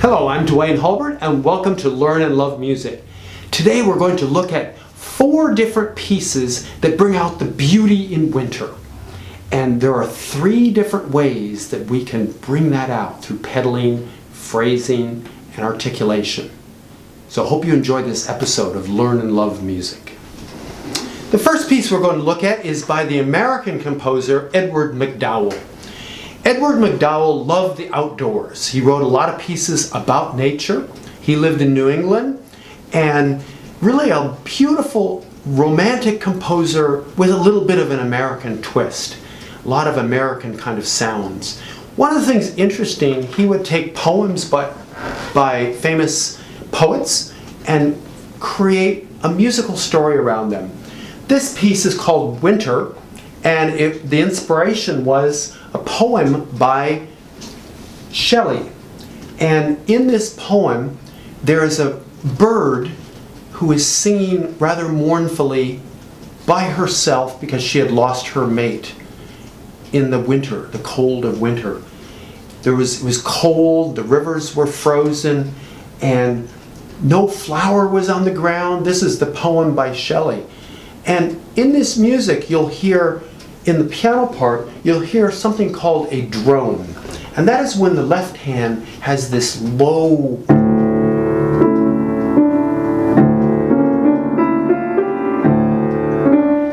Hello, I'm Dwayne Hulbert and welcome to Learn and Love Music. Today we're going to look at 4 different pieces that bring out the beauty in winter. And there are 3 different ways that we can bring that out through pedaling, phrasing, and articulation. So I hope you enjoy this episode of Learn and Love Music. The first piece we're going to look at is by the American composer Edward McDowell. Edward McDowell loved the outdoors. He wrote a lot of pieces about nature. He lived in New England and really a beautiful romantic composer with a little bit of an American twist. A lot of American kind of sounds. One of the things interesting, he would take poems by famous poets and create a musical story around them. This piece is called Winter, and the inspiration was a poem by Shelley. And in this poem, there is a bird who is singing rather mournfully by herself because she had lost her mate in the winter, the cold of winter. It was cold, the rivers were frozen, and no flower was on the ground. This is the poem by Shelley. And in this music, you'll hear, in the piano part, you'll hear something called a drone. And that is when the left hand has this low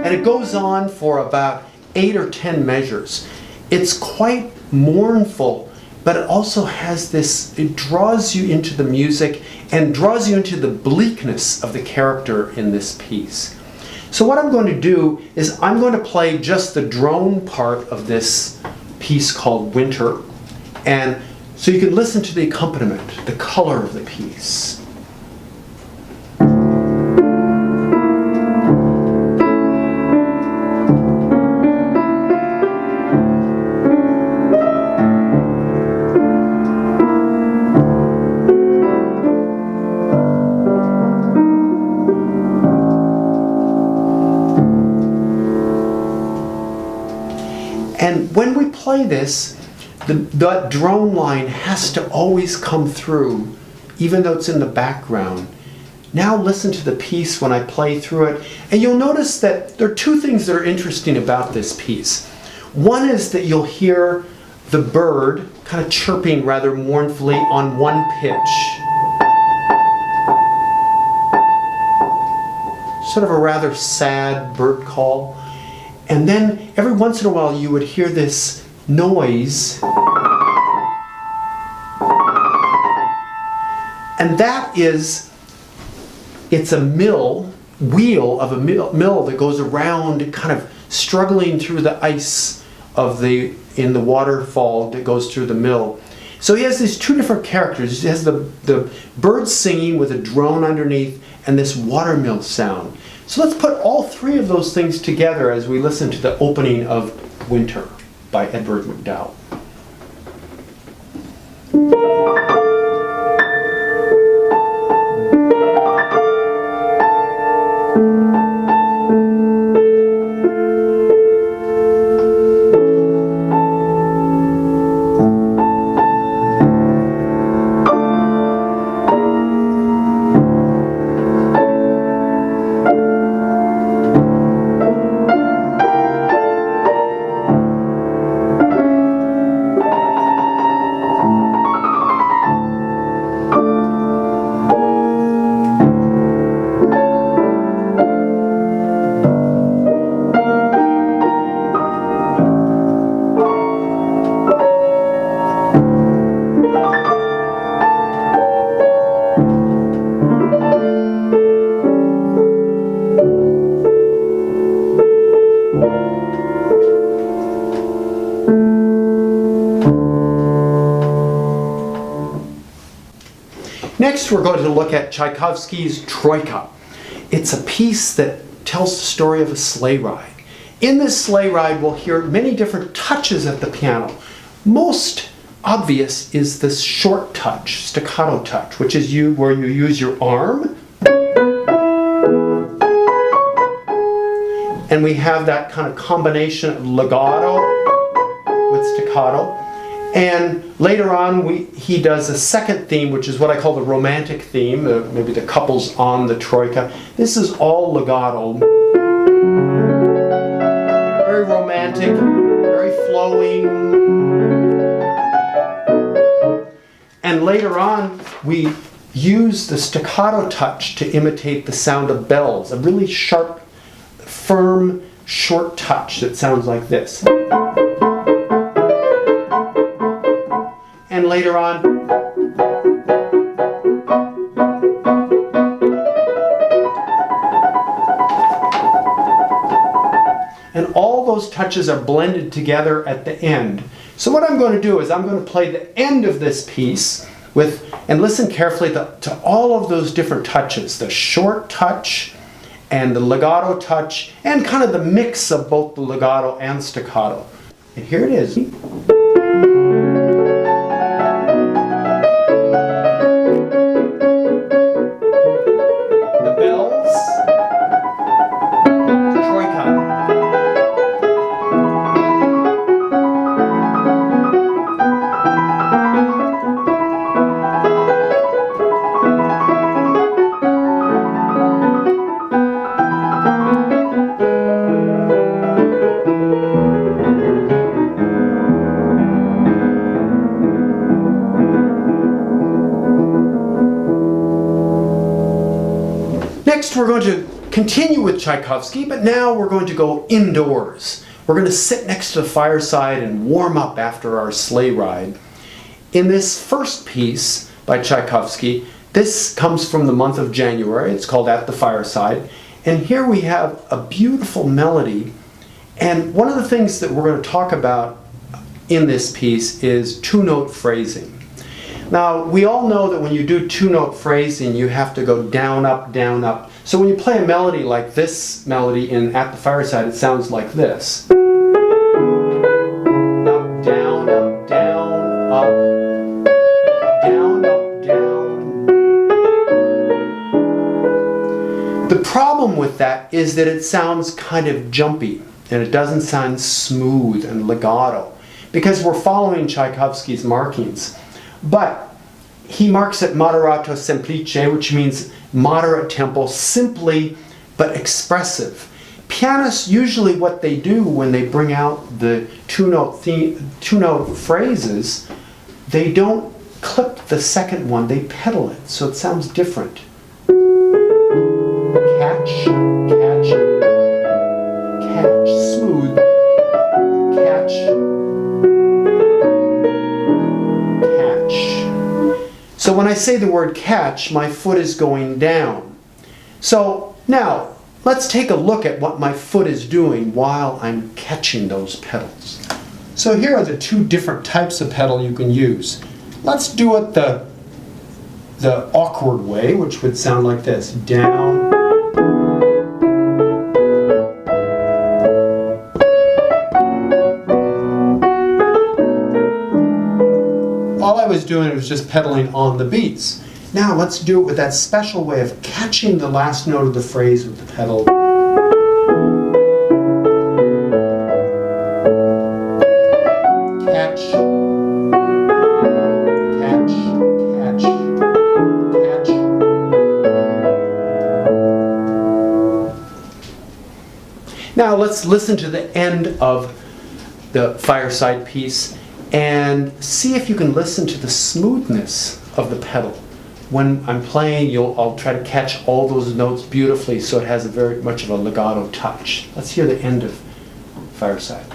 and it goes on for about 8 or 10 measures. It's quite mournful, but it also has this, it draws you into the music and draws you into the bleakness of the character in this piece. So what I'm going to do is I'm going to play just the drone part of this piece called Winter, and so you can listen to the accompaniment, the color of the piece. And when we play this, the drone line has to always come through, even though it's in the background. Now listen to the piece when I play through it, and you'll notice that there are 2 things that are interesting about this piece. One is that you'll hear the bird kind of chirping rather mournfully on one pitch. Sort of a rather sad bird call. And then every once in a while you would hear this noise. And that is, it's a wheel of a mill that goes around kind of struggling through the ice in the waterfall that goes through the mill. So he has these 2 different characters. He has the bird singing with a drone underneath and this watermill sound. So let's put all 3 of those things together as we listen to the opening of Winter by Edward McDowell. Next, we're going to look at Tchaikovsky's Troika. It's a piece that tells the story of a sleigh ride. In this sleigh ride, we'll hear many different touches at the piano. Most obvious is this short touch, staccato touch, which is where you use your arm. And we have that kind of combination of legato with staccato. And later on, he does a second theme, which is what I call the romantic theme, maybe the couples on the troika. This is all legato. Very romantic, very flowing. And later on, we use the staccato touch to imitate the sound of bells, a really sharp, firm, short touch that sounds like this. And later on, and all those touches are blended together at the end. So what I'm going to do is I'm going to play the end of this piece with, and listen carefully to all of those different touches, the short touch and the legato touch, and kind of the mix of both the legato and staccato. And here it is. Next, we're going to continue with Tchaikovsky, but now we're going to go indoors. We're going to sit next to the fireside and warm up after our sleigh ride. In this first piece by Tchaikovsky, this comes from the month of January. It's called At the Fireside. And here we have a beautiful melody. And one of the things that we're going to talk about in this piece is two-note phrasing. Now, we all know that when you do two-note phrasing, you have to go down, up, down, up. So when you play a melody like this melody in At the Fireside, it sounds like this. Up, down, up, down, up, down, up, down. The problem with that is that it sounds kind of jumpy, and it doesn't sound smooth and legato, because we're following Tchaikovsky's markings. But he marks it moderato semplice, which means moderate tempo, simply but expressive. Pianists, usually what they do when they bring out the two-note phrases, they don't clip the second one, they pedal it, so it sounds different. Catch, catch, catch, smooth, catch, catch. So when I say the word catch, my foot is going down. So now, let's take a look at what my foot is doing while I'm catching those pedals. So here are the two different types of pedal you can use. Let's do it the awkward way, which would sound like this. Down. All I was doing was just pedaling on the beats. Now let's do it with that special way of catching the last note of the phrase with the pedal. Catch, catch, catch, catch. Now let's listen to the end of the Fireside piece and see if you can listen to the smoothness of the pedal. When I'm playing, I'll try to catch all those notes beautifully so it has a very much of a legato touch. Let's hear the end of Fireside.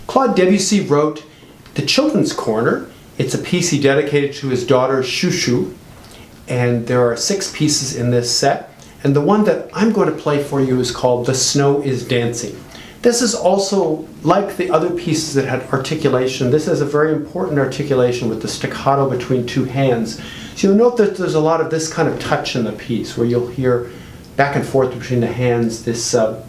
Claude Debussy wrote the Children's Corner. It's a piece he dedicated to his daughter Shushu, and there are 6 pieces in this set. And the one that I'm going to play for you is called The Snow is Dancing. This is also, like the other pieces that had articulation, this has a very important articulation with the staccato between 2 hands. So you'll note that there's a lot of this kind of touch in the piece, where you'll hear back and forth between the hands, this sort of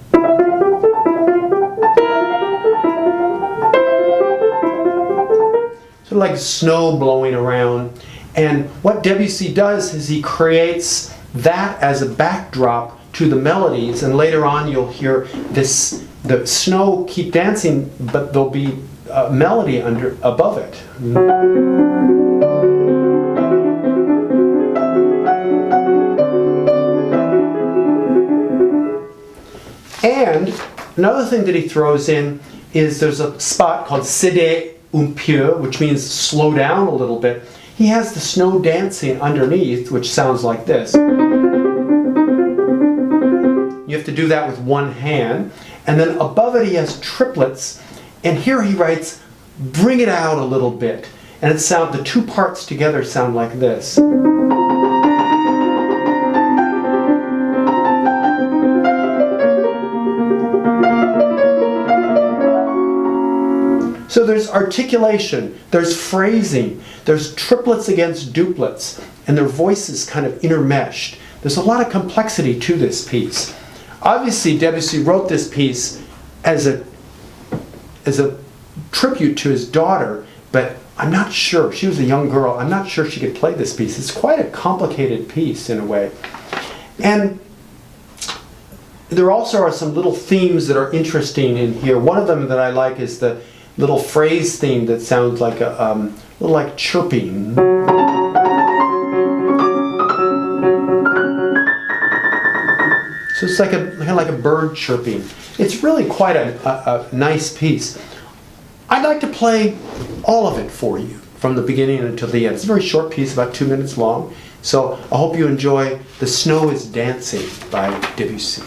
like snow blowing around. And what Debussy does is he creates that as a backdrop to the melodies, and later on you'll hear this, the snow keep dancing, but there'll be a melody above it. And another thing that he throws in is there's a spot called céder un peu, which means slow down a little bit. He has the snow dancing underneath, which sounds like this. You have to do that with one hand. And then above it he has triplets. And here he writes, bring it out a little bit. And the 2 parts together sound like this. So there's articulation, there's phrasing, there's triplets against duplets, and their voices kind of intermeshed. There's a lot of complexity to this piece. Obviously, Debussy wrote this piece as a tribute to his daughter, but I'm not sure. She was a young girl. I'm not sure she could play this piece. It's quite a complicated piece in a way. And there also are some little themes that are interesting in here. One of them that I like is the little phrase theme that sounds like a little like chirping. So it's like kind of like a bird chirping. It's really quite a nice piece. I'd like to play all of it for you from the beginning until the end. It's a very short piece, about 2 minutes long. So I hope you enjoy The Snow is Dancing by Debussy.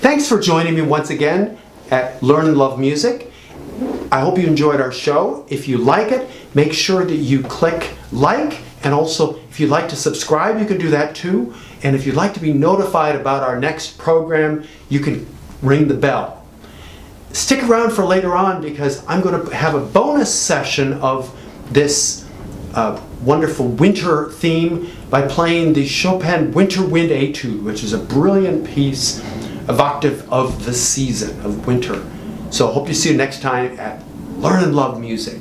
Thanks for joining me once again at Learn and Love Music. I hope you enjoyed our show. If you like it, make sure that you click like, and also if you'd like to subscribe, you can do that too. And if you'd like to be notified about our next program, you can ring the bell. Stick around for later on because I'm going to have a bonus session of this wonderful winter theme by playing the Chopin Winter Wind Etude, which is a brilliant piece evocative of the season of winter. So I hope to see you next time at Learn and Love Music.